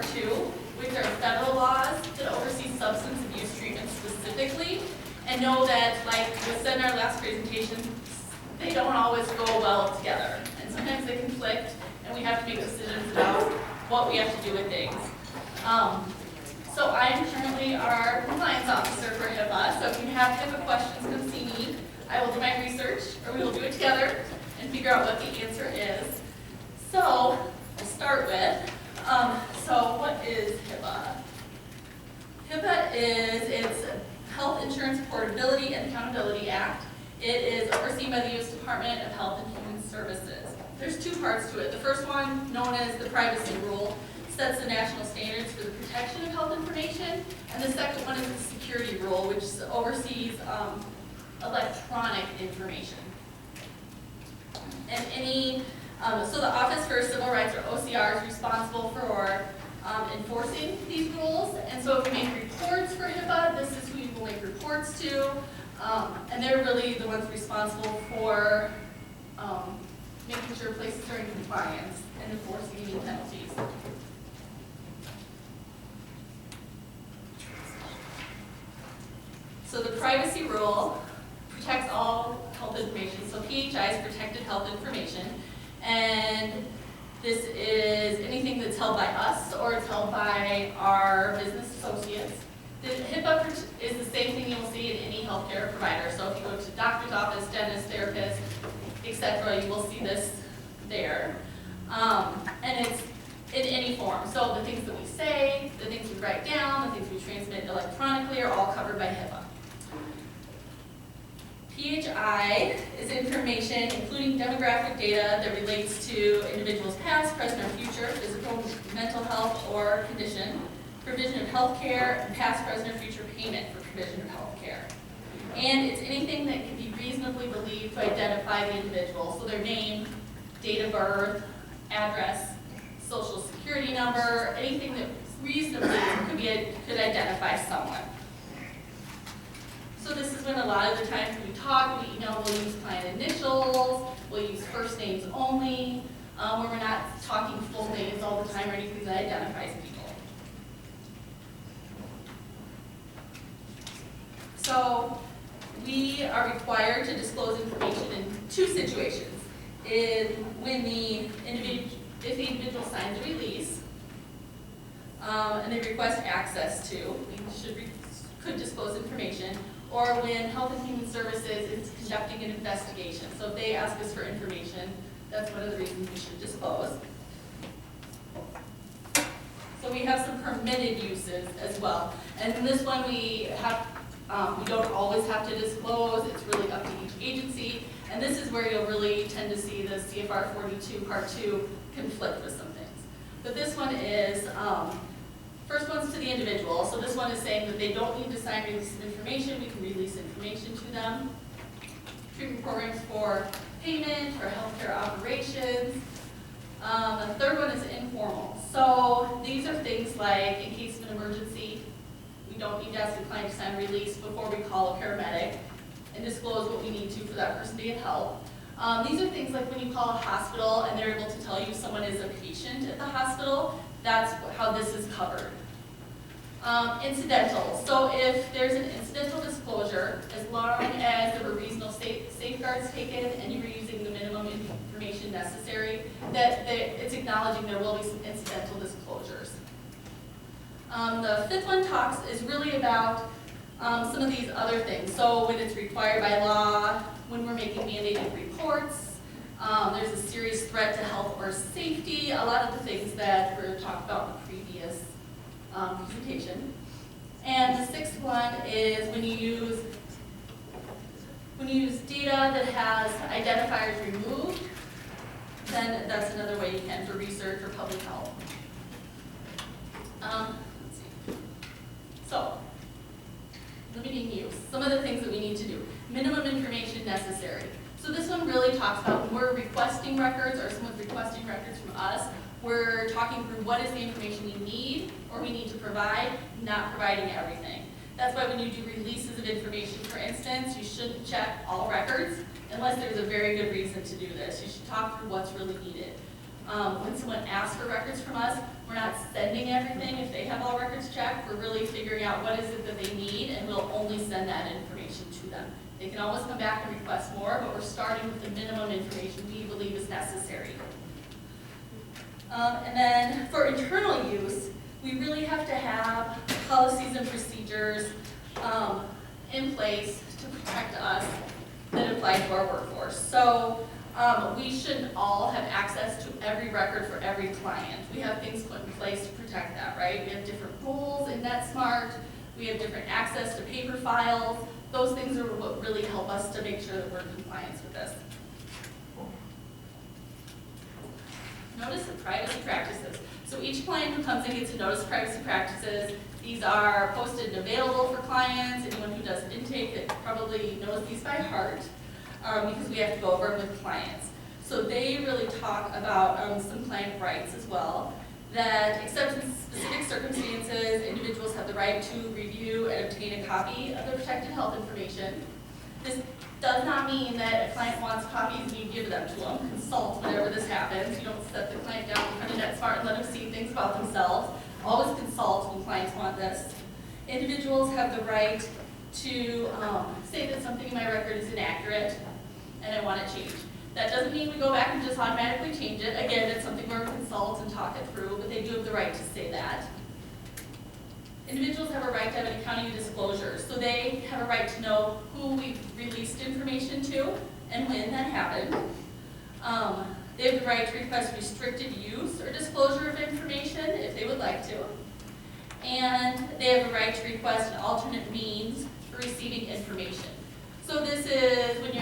Part 2, which are federal laws that oversee substance abuse treatment specifically. And know that, like was said in our last presentation, they don't always go well together. And sometimes they conflict, and we have to make decisions about what we have to do with things. So I am currently our compliance officer for HIPAA, so if you have HIPAA questions, come see me. I will do my research, or we will do it together, and figure out what the answer is. So, we'll start with, so what is HIPAA? HIPAA is, it's Health Insurance Portability and Accountability Act. It is overseen by the U.S. Department of Health and Human Services. There's two parts to it. The first one, known as the Privacy Rule, sets the national standards for the protection of health information, and the second one is the Security Rule, which oversees electronic information. And so the Office for Civil Rights, or OCR, is responsible for enforcing these rules, and so if we make reports for HIPAA, this is who you will make reports to, and they're really the ones responsible for making sure places are in compliance and enforcing any penalties. So the privacy rule protects all health information. So PHI is protected health information, and this is anything that's held by us or it's held by our business associates. The HIPAA is the same thing you will see in any healthcare provider. So if you go to doctor's office, dentist, therapist, etc., you will see this there. And it's in any form. So the things that we say, the things we write down, the things we transmit electronically are all covered by HIPAA. PHI is information including demographic data that relates to individuals' past, present, or future, physical, mental health, or condition, provision of health care, and past, present, or future payment for provision of health care. And it's anything that can be reasonably believed to identify the individual, so their name, date of birth, address, social security number, anything that reasonably could identify someone. So this is when a lot of the times when we talk, we email, we'll use client initials, we'll use first names only, where we're not talking full names all the time or anything that identifies people. So we are required to disclose information in two situations. When if the individual signs a release, and they request access to, we could disclose information, or when Health and Human Services is conducting an investigation. So if they ask us for information, that's one of the reasons we should disclose. So we have some permitted uses as well. And in this one we don't always have to disclose, it's really up to each agency. And this is where you'll really tend to see the CFR 42 Part 2 conflict with some things. But this one is, first one's to the individual. So this one is saying that they don't need to sign release of information. We can release information to them. Treatment programs for payment, for healthcare operations. The third one is informal. So these are things like in case of an emergency, we don't need to ask the client to sign a release before we call a paramedic and disclose what we need to for that person to get help. These are things like when you call a hospital and they're able to tell you someone is a patient at the hospital, that's how this is covered. Incidental. So if there's an incidental disclosure, as long as there were reasonable safeguards taken and you were using the minimum information necessary, that it's acknowledging there will be some incidental disclosures. The fifth one is really about some of these other things. So when it's required by law, when we're making mandated reports, there's a serious threat to health or safety, a lot of the things that were talked about in the previous presentation. And the sixth one is when you use data that has identifiers removed, then that's another way you can for research or public health. Let's see. So, limiting use. Some of the things that we need to do. Minimum information necessary. So this one really talks about when we're requesting records or someone's requesting records from us, we're talking through what is the information we need or we need to provide, not providing everything. That's why when you do releases of information, for instance, you shouldn't check all records unless there's a very good reason to do this. You should talk through what's really needed. When someone asks for records from us, we're not sending everything. If they have all records checked, we're really figuring out what is it that they need, and we'll only send that information to them. They can always come back and request more, but we're starting with the minimum information we believe is necessary. And then for internal use, we really have to have policies and procedures in place to protect us that apply to our workforce. So we shouldn't all have access to every record for every client. We have things put in place to protect that, right? We have different rules in NetSmart. We have different access to paper files. Those things are what really help us to make sure that we're in compliance with this. Notice of privacy practices. So each client who comes in gets a notice of privacy practices. These are posted and available for clients. Anyone who does intake that probably knows these by heart because we have to go over them with clients. So they really talk about some client rights as well. That except in specific circumstances, individuals have the right to review and obtain a copy of their protected health information. This does not mean that a client wants copies and you give them to them. Consult whenever this happens. You don't set the client down in front of NetSmart and let them see things about themselves. Always consult when clients want this. Individuals have the right to say that something in my record is inaccurate and I want it changed. That doesn't mean we go back and just automatically change it. Again, it's something where we consult and talk it through, but they do have the right to say that. Individuals have a right to have an accounting and disclosure, so they have a right to know who we've released information to and when that happened. They have the right to request restricted use or disclosure of information if they would like to. And they have a right to request an alternate means for receiving information. So this is when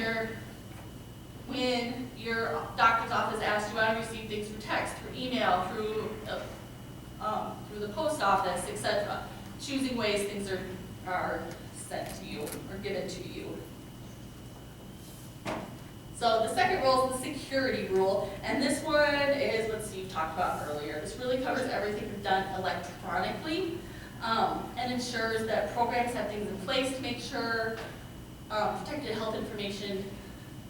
your doctor's office asks you, I receive things through text, through email, through the post office, etc. Choosing ways things are sent to you or given to you. So the second rule is the security rule, and this one is what Steve talked about earlier. This really covers everything done electronically and ensures that programs have things in place to make sure protected health information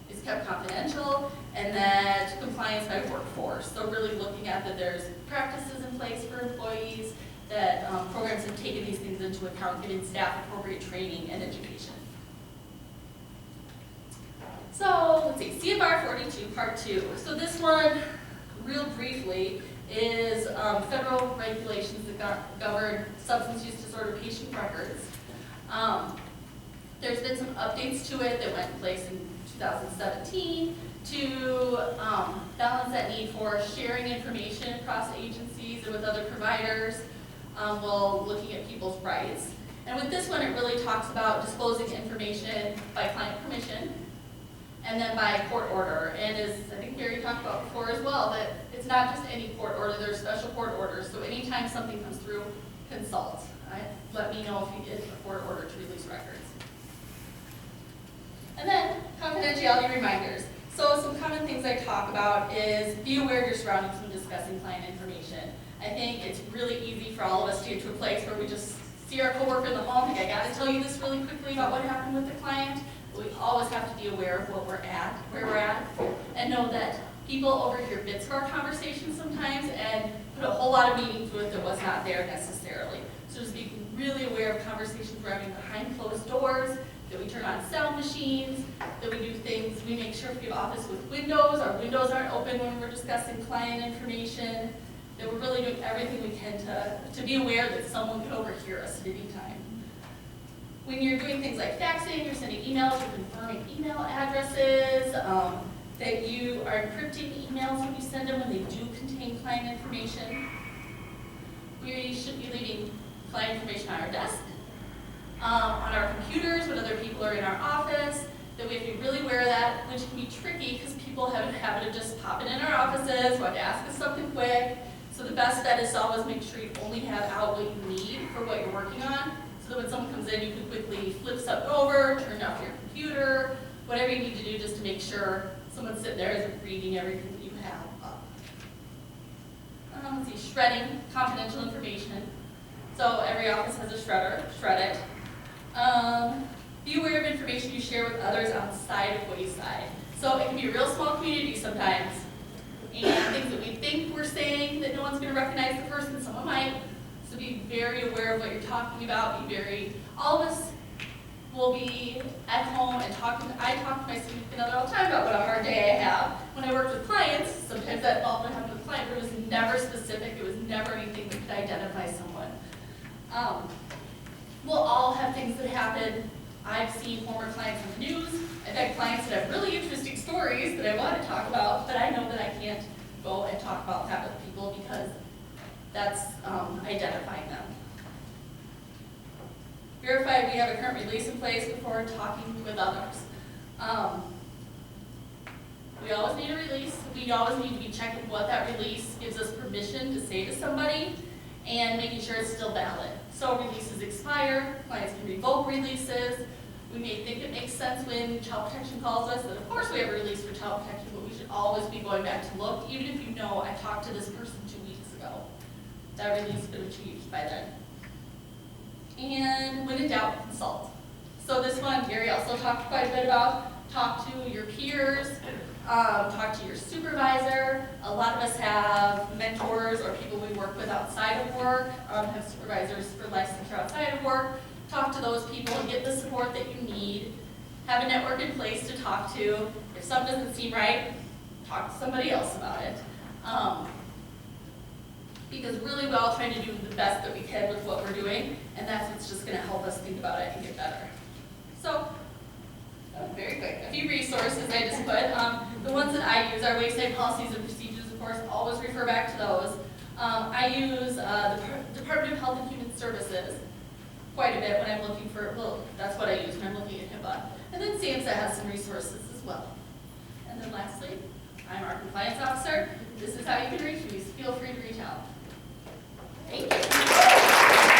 is kept confidential and that compliance by workforce. So really looking at that there's practices in place for employees, that programs have taken these things into account, giving staff appropriate training and education. So let's see, CFR 42, Part 2. So this one, real briefly, is federal regulations that govern substance use disorder patient records. There's been some updates to it that went in place in 2017 to balance that need for sharing information across agencies and with other providers while looking at people's rights. And with this one, it really talks about disclosing information by client permission and then by court order. And as I think Gary talked about before as well, that it's not just any court order, there's special court orders. So anytime something comes through, consult. Right? Let me know if you get a court order to release records. And then confidentiality reminders. So some common things I talk about is be aware of your surroundings when discussing client information. I think it's really easy for all of us to get to a place where we just see our coworker in the hall and think, I gotta tell you this really quickly about what happened with the client. But we always have to be aware of what we're at, where we're at, and know that people overhear bits of our conversation sometimes and put a whole lot of meaning to it that was not there necessarily. So just be really aware of conversations we're having behind closed doors, that we turn on sound machines, that we do things, we make sure if we have office with windows, our windows aren't open when we're discussing client information, that we're really doing everything we can to be aware that someone could overhear us at any time. When you're doing things like faxing, you're sending emails, you're confirming email addresses, that you are encrypting emails when you send them when they do contain client information. We should be leaving client information on our desk, on our computers when other people are in our office, that we have to be really aware of that, which can be tricky because people have a habit of just popping in our offices, want to ask us something quick. So the best bet is to always make sure you only have out what you need for what you're working on, so that when someone comes in, you can quickly flip something over, turn off your computer, whatever you need to do just to make sure someone's sitting there isn't reading everything that you have up. Let's see, shredding confidential information. So every office has a shredder, shred it. Be aware of information you share with others outside of Wayside. So it can be a real small community sometimes, and things that we think we're saying that no one's going to recognize the person, someone might. So be very aware of what you're talking about. All of us will be at home and talking. I talk to my significant other all the time about what a hard day I have. When I worked with clients, sometimes that involved what happened with a client, but it was never specific. It was never anything that could identify someone. We'll all have things that happen. I've seen former clients in the news. I've had clients that have really interesting stories that I want to talk about, but I know that I can't go and talk about that with people because that's identifying them. Verify we have a current release in place before talking with others. We always need a release. We always need to be checking what that release gives us permission to say to somebody and making sure it's still valid. So releases expire, clients can revoke releases. We may think it makes sense when child protection calls us that of course we have a release for child protection, but we should always be going back to look, even if you know I talked to this person 2 weeks ago. That release has been achieved by then. And when in doubt, consult. So this one, Gary also talked quite a bit about, talk to your peers, talk to your supervisor. A lot of us have mentors or people we work with outside of work, have supervisors for licensure outside of work. Talk to those people and get the support that you need. Have a network in place to talk to. If something doesn't seem right, talk to somebody else about it. Because really we're all trying to do the best that we can with what we're doing, and that's what's just going to help us think about it and get better. So, very quick, a few resources I just put. The ones that I use are wayside policies and procedures, of course, always refer back to those. I use the Department of Health and Human Services quite a bit when I'm looking for, well, that's what I use when I'm looking at HIPAA. And then SAMHSA has some resources as well. And then lastly, I'm our compliance officer. This is how you can reach me, so feel free to reach out. Thank you.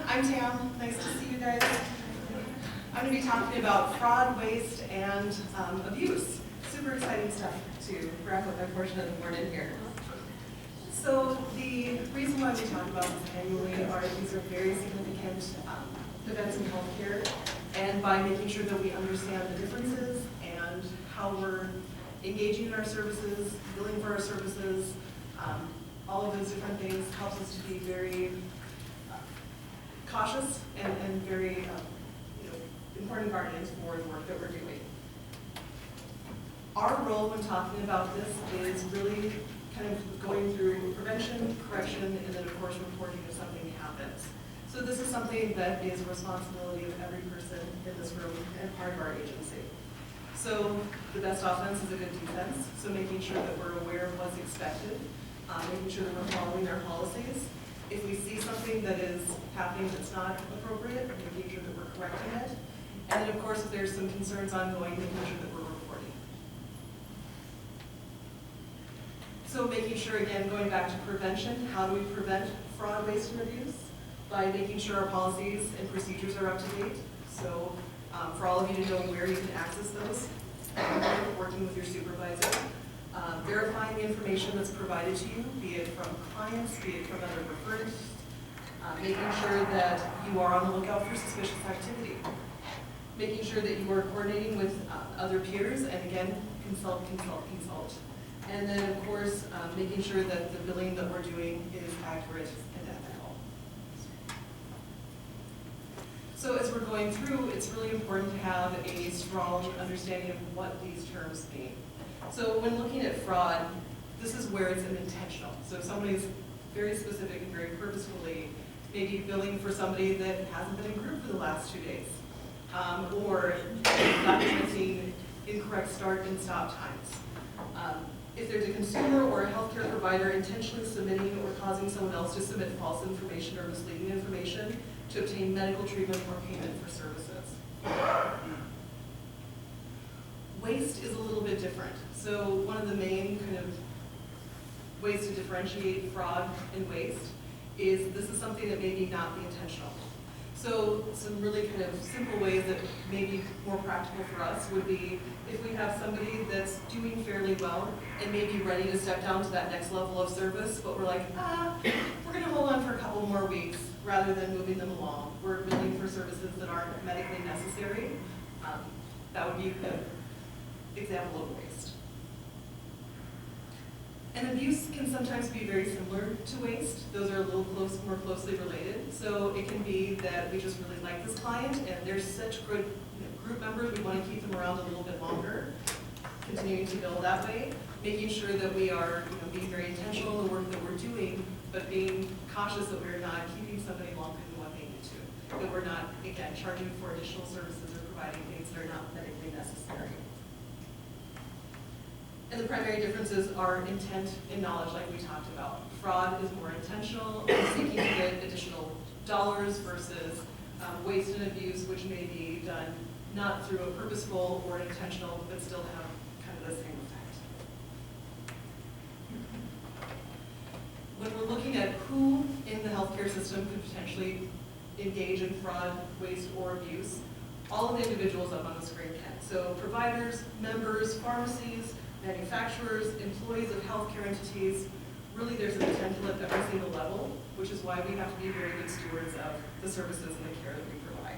I'm Tam. Nice to see you guys. I'm going to be talking about fraud, waste, and abuse. Super exciting stuff to wrap up my portion of the board in here. So the reason why we talk about this annually are these are very significant events in healthcare, and by making sure that we understand the differences and how we're engaging in our services, billing for our services, all of those different things helps us to be very cautious and very important guardians for the work that we're doing. Our role when talking about this is really kind of going through prevention, correction, and then of course reporting if something happens. So this is something that is a responsibility of every person in this room and part of our agency. So the best offense is a good defense, so making sure that we're aware of what's expected, making sure that we're following our policies. If we see something that is happening that's not appropriate, making sure that we're correcting it. And then of course, if there's some concerns ongoing, making sure that we're reporting. So making sure, again, going back to prevention, how do we prevent fraud, waste, and abuse? By making sure our policies and procedures are up to date. So for all of you to know where you can access those, working with your supervisor. Verifying the information that's provided to you, be it from clients, be it from other referrers, making sure that you are on the lookout for suspicious activity, making sure that you are coordinating with other peers, and again, consult. And then, of course, making sure that the billing that we're doing is accurate and ethical. So as we're going through, it's really important to have a strong understanding of what these terms mean. So when looking at fraud, This is where it's an intentional. So if somebody's very specific and very purposefully maybe billing for somebody that hasn't been in group for the last 2 days, or documenting incorrect start and stop times. If there's a consumer or a healthcare provider intentionally submitting or causing someone else to submit false information or misleading information to obtain medical treatment or payment for services. Waste is a little bit different. So one of the main kind of ways to differentiate fraud and waste is this is something that may not be intentional. So some really kind of simple ways that may be more practical for us would be if we have somebody that's doing fairly well and maybe ready to step down to that next level of service, but we're like, we're gonna hold on for a couple more weeks rather than moving them along. We're billing for services that aren't medically necessary. That would be an example of waste. And abuse can sometimes be very similar to waste. Those are a little more closely related. So it can be that we just really like this client and they're such good group members, we want to keep them around a little bit longer, continuing to build that way, making sure that we are being very intentional in the work that we're doing, but being cautious that we're not keeping somebody longer than what they need to. That we're not, again, charging for additional services or providing things that are not medically necessary. And the primary differences are intent and knowledge, like we talked about. Fraud is more intentional, seeking to get additional dollars versus waste and abuse, which may be done not through a purposeful or intentional, but still have kind of the same effect. When we're looking at who in the healthcare system could potentially engage in fraud, waste, or abuse, all of the individuals up on the screen can. So providers, members, pharmacies, manufacturers, employees of healthcare entities, really there's a potential at every single level, which is why we have to be very good stewards of the services and the care that we provide.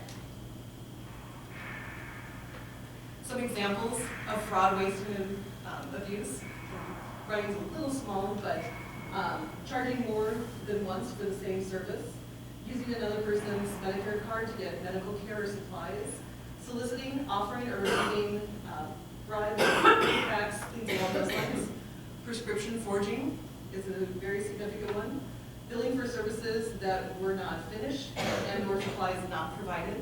Some examples of fraud, waste, and abuse. Writing's a little small, but charging more than once for the same service, using another person's Medicare card to get medical care or supplies, soliciting, offering, or receiving bribes, kickbacks, things along those lines. Prescription forging is a very significant one. Billing for services that were not finished and or supplies not provided.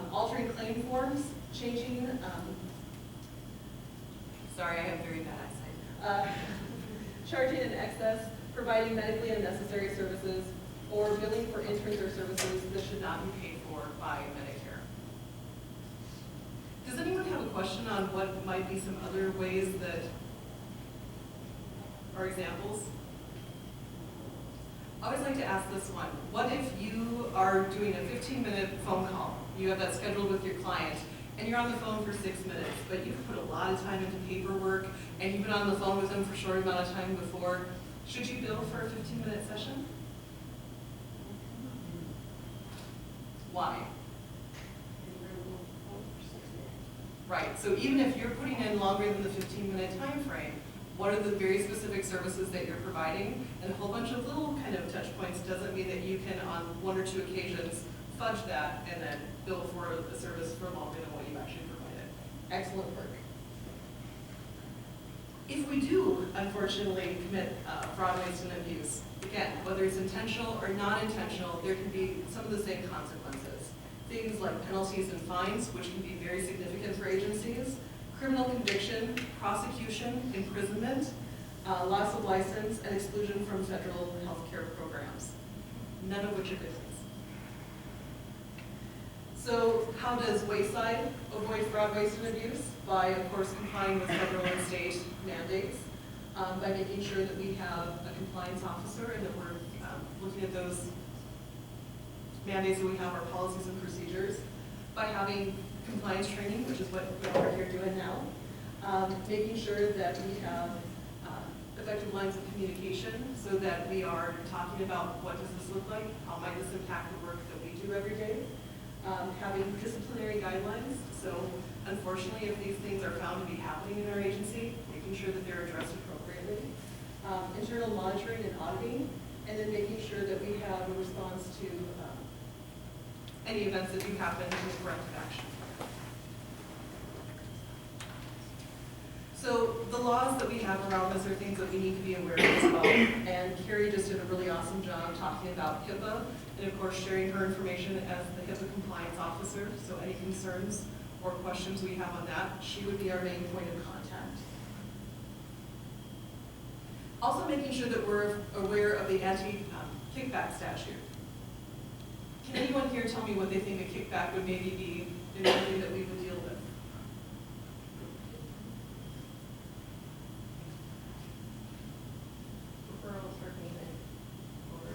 Altering claim forms, changing, sorry, I have very bad eyesight. Charging in excess, providing medically unnecessary services, or billing for interns or services that should not be paid for by Medicare. Does anyone have a question on what might be some other ways that are examples? I always like to ask this one. What if you are doing a 15-minute phone call? You have that scheduled with your client, and you're on the phone for 6 minutes, but you've put a lot of time into paperwork, and you've been on the phone with them for a short amount of time before. Should you bill for a 15-minute session? Why? Right, so even if you're putting in longer than the 15-minute time frame, what are the very specific services that you're providing? And a whole bunch of little kind of touch points doesn't mean that you can, on 1 or 2 occasions, fudge that and then bill for a service for longer than what you actually provided. Excellent work. If we do, unfortunately, commit fraud, waste, and abuse, again, whether it's intentional or non-intentional, there can be some of the same consequences. Things like penalties and fines, which can be very significant for agencies, criminal conviction, prosecution, imprisonment, loss of license, and exclusion from federal health care programs, none of which are good things. So how does Wayside avoid fraud, waste, and abuse? By, of course, complying with federal and state mandates, by making sure that we have a compliance officer and that we're looking at those mandates that we have, our policies and procedures, by having compliance training, which is what we're here doing now, making sure that we have effective lines of communication so that we are talking about what does this look like, how might this impact the work that we do every day, having disciplinary guidelines. So unfortunately, if these things are found to be happening in our agency, making sure that they're addressed appropriately, internal monitoring and auditing, and then making sure that we have a response to any events that do happen and corrective action. So the laws that we have around this are things that we need to be aware of as well. And Carrie just did a really awesome job talking about HIPAA and of course sharing her information as the HIPAA compliance officer. So any concerns or questions we have on that, she would be our main point of contact. Also making sure that we're aware of the anti-kickback statute. Can anyone here tell me what they think a kickback would maybe be in something that we would deal with? Referrals for payment or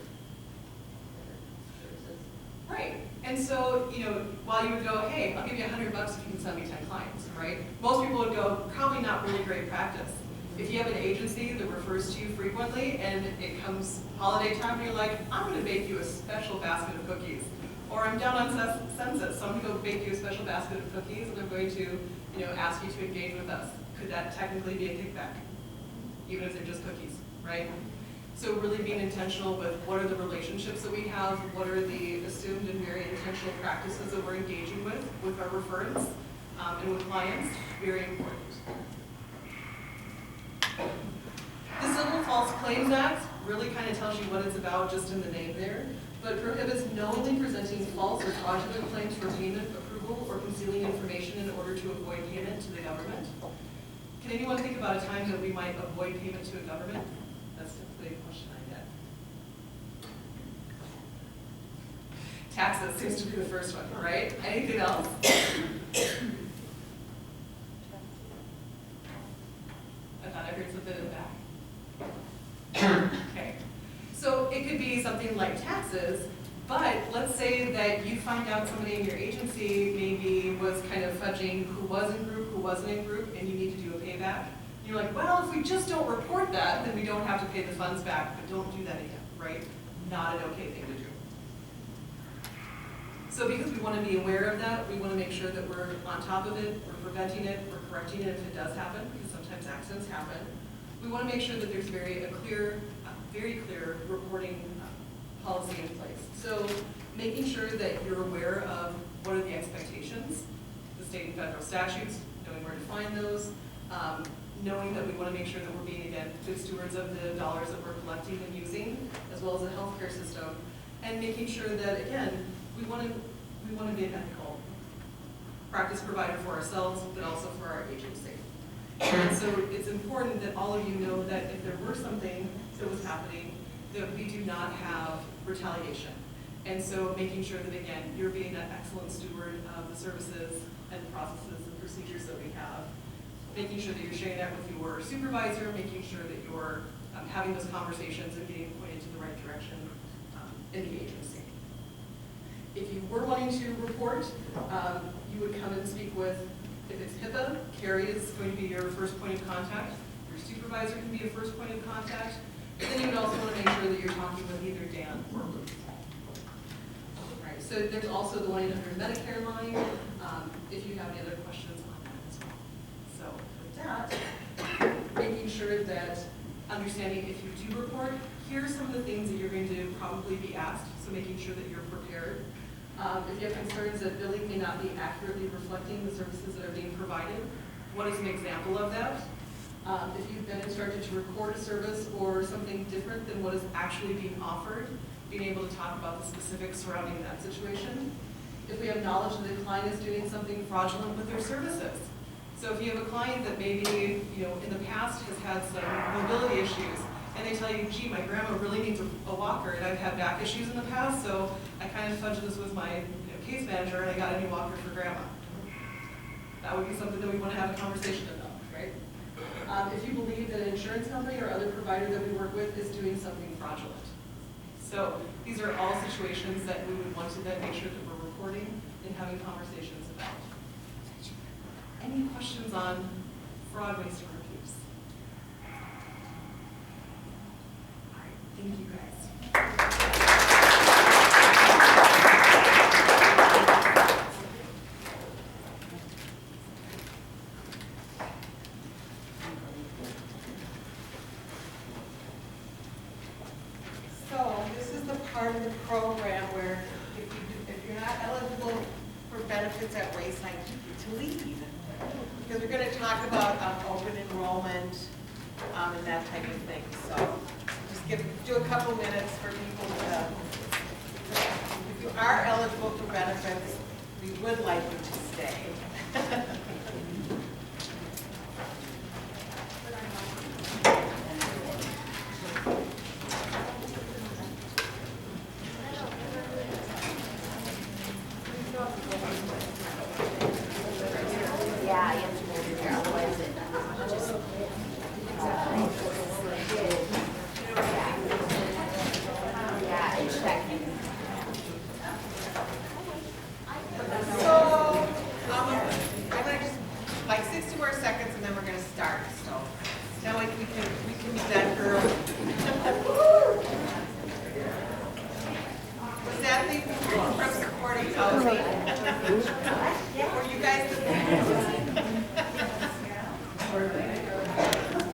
services. Right, and so, you know, while you would go, hey, I'll give you $100 if you can send me 10 clients, right? Most people would go, probably not really great practice. If you have an agency that refers to you frequently and it comes holiday time and you're like, I'm gonna bake you a special basket of cookies. Or I'm down on census, so I'm gonna go bake you a special basket of cookies and I'm going to, you know, ask you to engage with us. Could that technically be a kickback? Even if they're just cookies, right? So really being intentional with what are the relationships that we have, what are the assumed and very intentional practices that we're engaging with our referrals and with clients, very important. The Civil False Claims Act really kind of tells you what it's about just in the name there, but prohibits knowingly presenting false or fraudulent claims for payment, approval, or concealing information in order to avoid payment to the government. Can anyone think about a time that we might avoid payment to a government? That's typically a question I get. Taxes seems to be the first one, right? Anything else? I thought I heard something in the back. Okay, so it could be something like taxes, but let's say that you find out somebody in your agency maybe was kind of fudging who was in group, who wasn't in group, and you need to do a payback. You're like, well, if we just don't report that, then we don't have to pay the funds back, but don't do that again, right? Not an okay thing to do. So because we want to be aware of that, we want to make sure that we're on top of it, we're preventing it, we're correcting it if it does happen, because sometimes accidents happen. We want to make sure that there's very clear reporting policy in place. So making sure that you're aware of what are the expectations, the state and federal statutes, knowing where to find those, knowing that we want to make sure that we're being, again, good stewards of the dollars that we're collecting and using, as well as the healthcare system, and making sure that, again, we want to be an ethical practice provider for ourselves, but also for our agency. And so it's important that all of you know that if there were something that was happening, that we do not have retaliation. And so making sure that, again, you're being an excellent steward of the services and processes and procedures that we have. Making sure that you're sharing that with your supervisor, making sure that you're having those conversations and getting pointed to the right direction in the agency. If you were wanting to report, you would come and speak with, if it's HIPAA, Carrie is going to be your first point of contact. Your supervisor can be your first point of contact. And then you would also want to make sure that you're talking with either Dan or Ruth. Right, so there's also the 1-800 Medicare line, if you have any other questions on that as well. So with that, making sure that understanding if you do report, here are some of the things that you're going to probably be asked, so making sure that you're prepared. If you have concerns that billing may not be accurately reflecting the services that are being provided, what is an example of that? If you've been instructed to record a service or something different than what is actually being offered, being able to talk about the specifics surrounding that situation. If we have knowledge that the client is doing something fraudulent with their services. So if you have a client that maybe, you know, in the past has had some mobility issues, and they tell you, gee, my grandma really needs a walker, and I've had back issues in the past, so I kind of fudged this with my case manager, and I got a new walker for grandma. That would be something that we want to have a conversation about, right? If you believe that an insurance company or other provider that we work with is doing something fraudulent. So these are all situations that we would want to then make sure that we're reporting and having conversations about. Any questions on fraud, waste, or abuse? All right, thank you guys. So this is the part of the program where if you're not eligible for benefits at Wayside, you get to leave. because we're gonna talk about open enrollment and that type of thing. So just do a couple minutes for people to, if you are eligible for benefits, we would like you to stay.